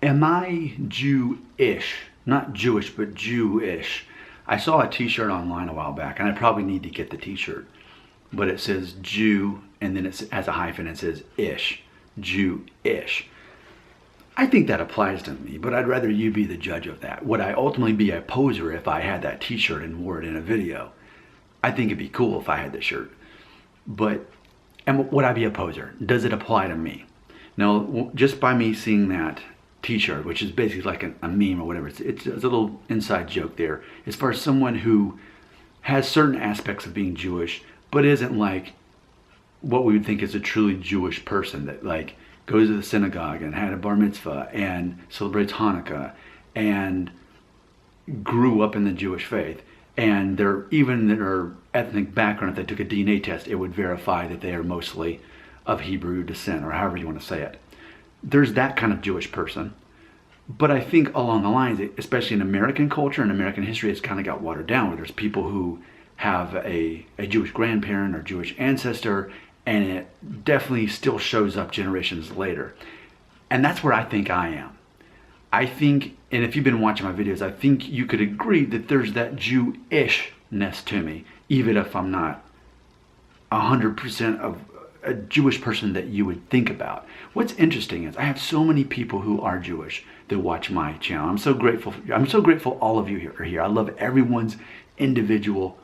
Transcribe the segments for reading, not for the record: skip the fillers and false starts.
Am I Jewish? Not Jewish, but Jewish. I saw a t-shirt online a while back, and I probably need to get the t-shirt. But it says Jew, and then it has a hyphen, and it says ish. Jewish. I think that applies to me, but I'd rather you be the judge of that. Would I ultimately be a poser if I had that t-shirt and wore it in a video? I think it'd be cool if I had the shirt. But, and would I be a poser? Does it apply to me? Now, just by me seeing that t-shirt, which is basically like a meme or whatever, it's a little inside joke there, as far as someone who has certain aspects of being Jewish, but isn't like what we would think is a truly Jewish person that like goes to the synagogue and had a bar mitzvah and celebrates Hanukkah and grew up in the Jewish faith. And their ethnic background, if they took a DNA test, it would verify that they are mostly of Hebrew descent, or however you want to say it. There's that kind of Jewish person. But I think along the lines, especially in American culture and American history, it's kind of got watered down, where there's people who have a Jewish grandparent or Jewish ancestor, and it definitely still shows up generations later. And that's where I think I am. I think, and if you've been watching my videos, I think you could agree that there's that Jewishness to me, even if I'm not 100% of a Jewish person that you would think about. What's interesting is I have so many people who are Jewish that watch my channel. I'm so grateful. I'm so grateful all of you are here. I love everyone's individual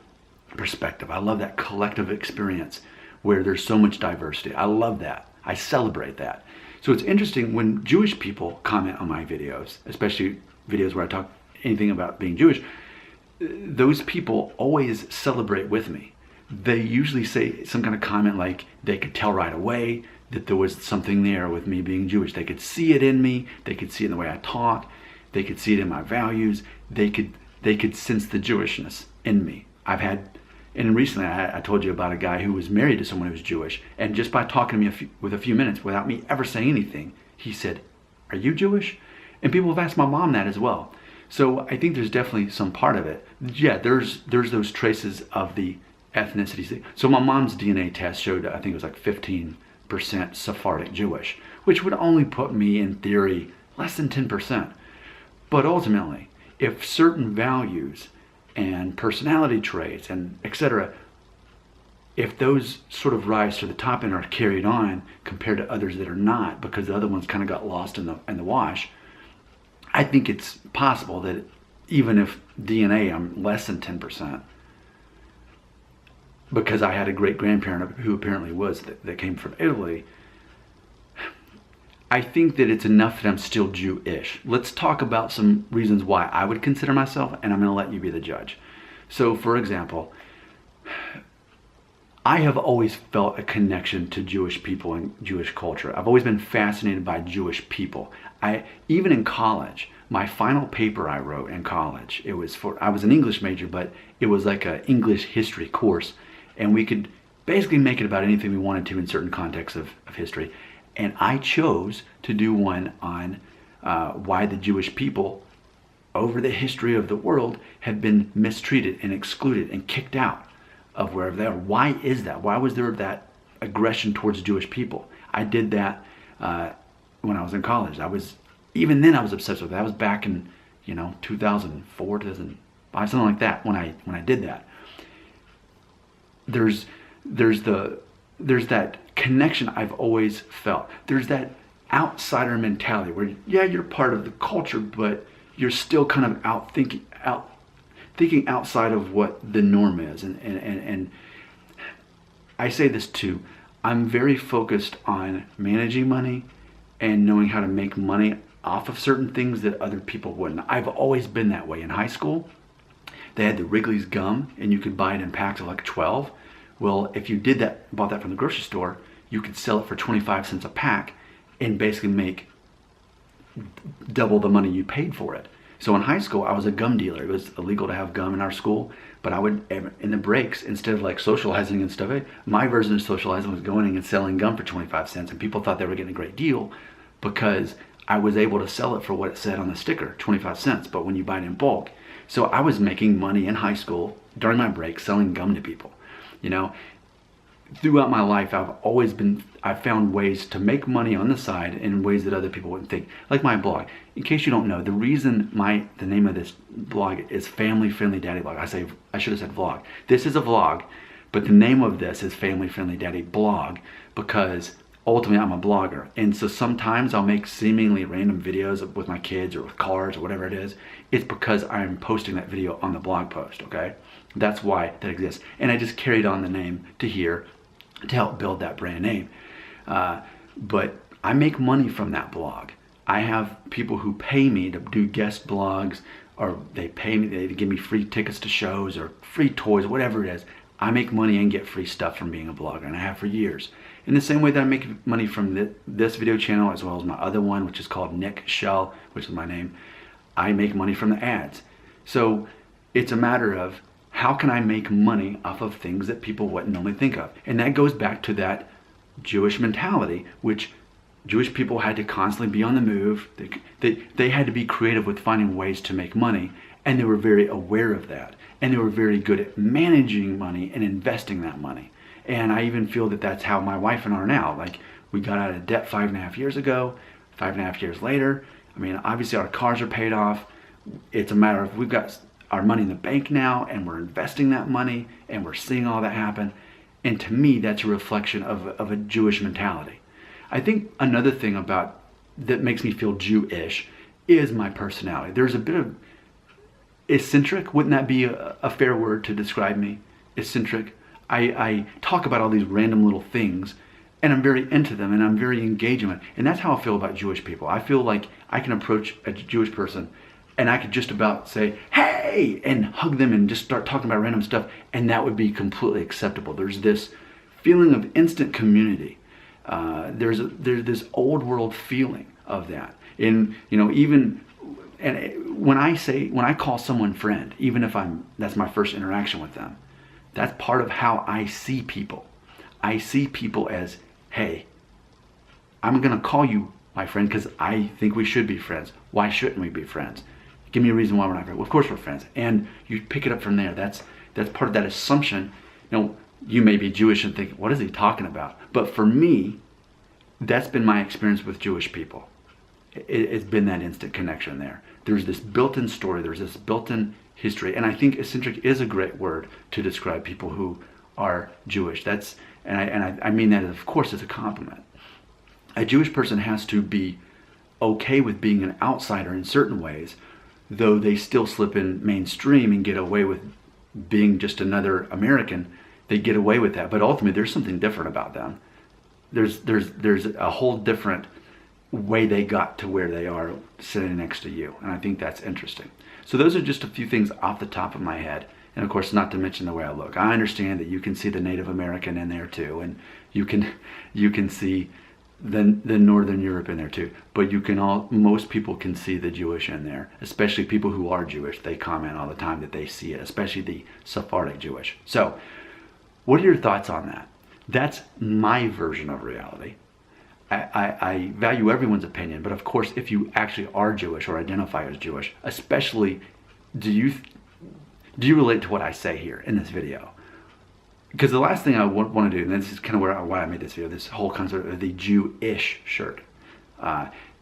perspective. I love that collective experience where there's so much diversity. I love that. I celebrate that. So it's interesting when Jewish people comment on my videos, especially videos where I talk anything about being Jewish, those people always celebrate with me. They usually say some kind of comment like they could tell right away that there was something there with me being Jewish. They could see it in me. They could see it in the way I talk. They could see it in my values. They could sense the Jewishness in me. And recently I told you about a guy who was married to someone who was Jewish, and just by talking to me with a few minutes without me ever saying anything, he said, "Are you Jewish?" And people have asked my mom that as well. So I think there's definitely some part of it. Yeah, there's those traces of the ethnicity. So my mom's DNA test showed, I think it was like 15% Sephardic Jewish, which would only put me in theory less than 10%. But ultimately, if certain values and personality traits and etc., if those sort of rise to the top and are carried on compared to others that are not, because the other ones kind of got lost in the wash, I think it's possible that even if DNA I'm less than 10%, because I had a great grandparent who apparently was that came from Italy, I think that it's enough that I'm still Jewish. Let's talk about some reasons why I would consider myself, and I'm going to let you be the judge. So, for example, I have always felt a connection to Jewish people and Jewish culture. I've always been fascinated by Jewish people. Even in college, my final paper I wrote in college, I was an English major, but it was like an English history course, and we could basically make it about anything we wanted to in certain contexts of history. And I chose to do one on why the Jewish people over the history of the world have been mistreated and excluded and kicked out of wherever they are. Why is that? Why was there that aggression towards Jewish people? I did that when I was in college. Even then I was obsessed with it. That was back in 2004, 2005, something like that when I did that. There's that connection I've always felt. There's that outsider mentality where, yeah, you're part of the culture, but you're still kind of thinking outside of what the norm is. And I say this too, I'm very focused on managing money and knowing how to make money off of certain things that other people wouldn't. I've always been that way. In high school, they had the Wrigley's gum, and you could buy it in packs of like 12. Well, if you bought that from the grocery store, you could sell it for 25 cents a pack and basically make double the money you paid for it. So in high school, I was a gum dealer. It was illegal to have gum in our school, but I would, in the breaks, instead of like socializing and stuff, my version of socializing was going in and selling gum for 25 cents, and people thought they were getting a great deal because I was able to sell it for what it said on the sticker, 25 cents, but when you buy it in bulk. So I was making money in high school during my break selling gum to people. throughout my life, I've found ways to make money on the side in ways that other people wouldn't think. Like my blog. In case you don't know, the reason the name of this blog is Family Friendly Daddy Blog. I should have said vlog. This is a vlog, but the name of this is Family Friendly Daddy Blog because ultimately I'm a blogger. And so sometimes I'll make seemingly random videos with my kids or with cars or whatever it is. It's because I'm posting that video on the blog post, okay? That's why that exists. And I just carried on the name to here to help build that brand name. But I make money from that blog. I have people who pay me to do guest blogs, or they pay me, they give me free tickets to shows or free toys, whatever it is. I make money and get free stuff from being a blogger, and I have for years. In the same way that I make money from this video channel, as well as my other one, which is called Nick Shell, which is my name, I make money from the ads. So it's a matter of how can I make money off of things that people wouldn't normally think of? And that goes back to that Jewish mentality, which Jewish people had to constantly be on the move. They had to be creative with finding ways to make money, and they were very aware of that. And they were very good at managing money and investing that money. And I even feel that that's how my wife and I are now. Like, we got out of debt 5.5 years ago, 5.5 years later. I mean, obviously our cars are paid off. It's a matter of we've got our money in the bank now, and we're investing that money, and we're seeing all that happen. And to me, that's a reflection of a Jewish mentality. I think another thing about that makes me feel Jewish is my personality. There's a bit of eccentric. Wouldn't that be a fair word to describe me? Eccentric. I talk about all these random little things, and I'm very into them, and I'm very engaged in it. And that's how I feel about Jewish people. I feel like I can approach a Jewish person and I could just about say, hey, and hug them and just start talking about random stuff, and that would be completely acceptable. There's this feeling of instant community. There's this old world feeling of that. And, even, and when I call someone friend, even if that's my first interaction with them, that's part of how I see people. I see people as, hey, I'm going to call you my friend because I think we should be friends. Why shouldn't we be friends? Give me a reason why we're not friends. Well, of course we're friends. And you pick it up from there. That's part of that assumption. You may be Jewish and think, what is he talking about? But for me, that's been my experience with Jewish people. It's been that instant connection there. There's this built-in story. There's this built-in history. And I think eccentric is a great word to describe people who are Jewish. I mean that, of course, as a compliment. A Jewish person has to be okay with being an outsider in certain ways, though they still slip in mainstream and get away with being just another American. They get away with that, but ultimately there's something different about them. There's a whole different way they got to where they are sitting next to you, and I think that's interesting. So those are just a few things off the top of my head, and of course not to mention the way I look. I understand that you can see the Native American in there too, and you can see the Northern Europe in there too, but most people can see the Jewish in there, especially people who are Jewish. They comment all the time that they see it, especially the Sephardic Jewish. So what are your thoughts on that? That's my version of reality. I value everyone's opinion, but of course, if you actually are Jewish or identify as Jewish, especially, do you relate to what I say here in this video? Because the last thing I want to do, and this is kind of why I made this video, this whole concept of the Jewish shirt,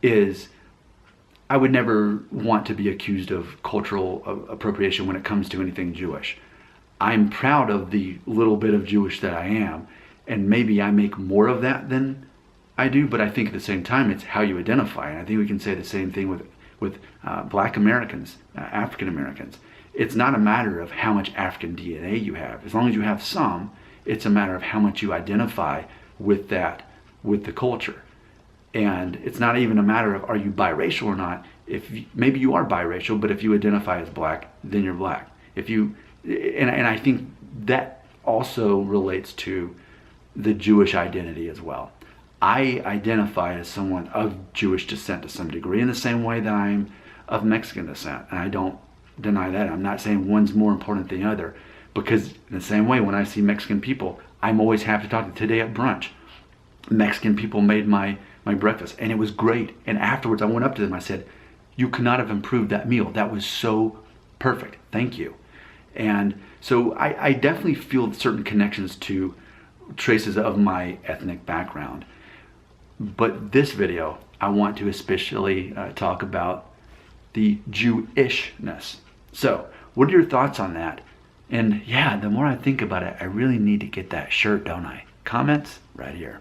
is I would never want to be accused of cultural appropriation when it comes to anything Jewish. I'm proud of the little bit of Jewish that I am, and maybe I make more of that than I do, but I think at the same time it's how you identify, and I think we can say the same thing with Black Americans, African Americans. It's not a matter of how much African DNA you have. As long as you have some, it's a matter of how much you identify with the culture. And it's not even a matter of are you biracial or not. Maybe you are biracial, but if you identify as Black, then you're Black. And I think that also relates to the Jewish identity as well. I identify as someone of Jewish descent to some degree in the same way that I'm of Mexican descent, and I don't deny that. I'm not saying one's more important than the other, because in the same way, when I see Mexican people, I'm always happy to talk to them. Today at brunch, Mexican people made my breakfast, and it was great. And afterwards, I went up to them. I said, "You could not have improved that meal. That was so perfect. Thank you." And so I definitely feel certain connections to traces of my ethnic background. But this video, I want to especially talk about the Jewishness. So, what are your thoughts on that? And yeah, the more I think about it, I really need to get that shirt, don't I? Comments right here.